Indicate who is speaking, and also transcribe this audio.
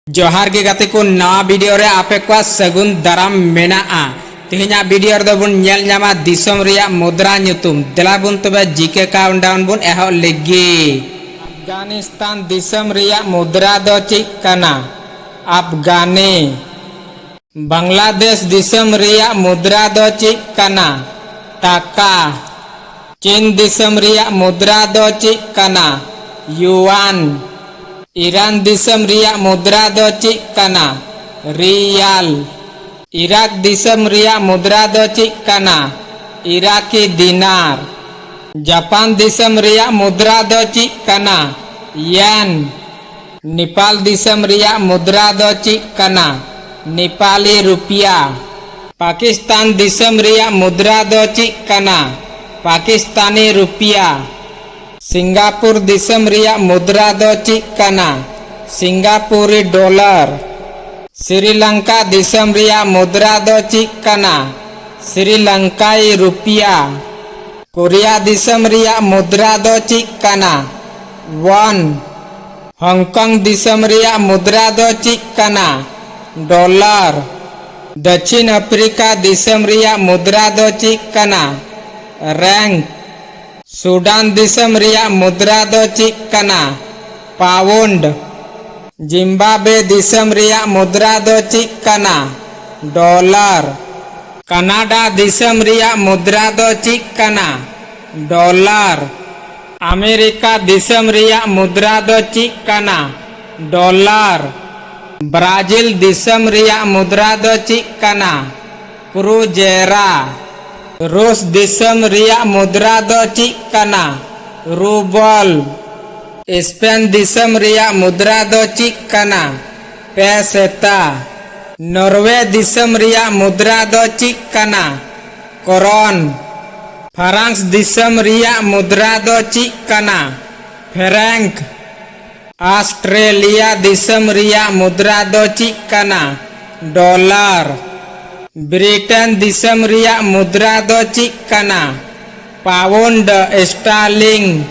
Speaker 1: जोहार के गाते को नवा वीडियो रे आपे को सगुन दाराम मेना तेहना वीडियो रे बुन नेल न्यामा दिसम रिया मुद्रा ᱧᱩᱛᱩᱢ देला बुन तबे जीके काउंटडाउन बुन एहो लेगी। अफगानिस्तान दिसम रिया मुद्रा दो चिक कना अफगानी। बांग्लादेश दिसम रिया मुद्रा दो चिक कना टाका। चीन दिसम रिया मुद्रा दो चिक कना युआन। ईरान दिसम रिया मुद्रा दो चिक कना रियाल। इराक दिसम रिया मुद्रा दो चिक कना इराकी दिनार। जापान दिसम रिया मुद्रा दो चिक कना येन। नेपाल दिसम रिया मुद्रा दो चिक कना नेपाली रुपया। पाकिस्तान दिसम रिया मुद्रा दो चिक कना पाकिस्तानी रुपया। सिंगापुर दिसम रिया मुद्रा दो चिक कना सिंगापुरी डॉलर। श्रीलंका दिसम रिया मुद्रा दो चिक कना श्रीलंकाई रुपया। कोरिया दिसम रिया मुद्रा दो चिक कना वन। हांगकांग दिसम रिया मुद्रा दो चिक कना डॉलर। दक्षिण अफ्रीका दिसम रिया मुद्रा दो चिक कना रैंक। सूडान दिसम रिया मुद्रा दो चिक कना पाउंड। जिम्बाब्वे दिसम रिया मुद्रा दो चिक कना डॉलर। कनाडा दिसम रिया मुद्रा दो चिक कना डॉलर। अमेरिका दिसम रिया मुद्रा दो चिक कना डॉलर। ब्राजील दिसम रिया मुद्रा दो चिक कना क्रूजेरा। रूस दिसम रिया मुद्रा दो चिक कना रूबल। स्पेन दिसम रिया मुद्रा दो चिक कना पेसेता। नॉर्वे दिसम रिया मुद्रा दो चिक कना करोन। फ्रांस दिसम रिया मुद्रा दो चिक कना फ्रैंक। ऑस्ट्रेलिया दिसम रिया मुद्रा दो चिक कना डॉलर। ब्रिटेन दिसम रिया मुद्रा दो चिक कना पाउंड स्टार्लिंग।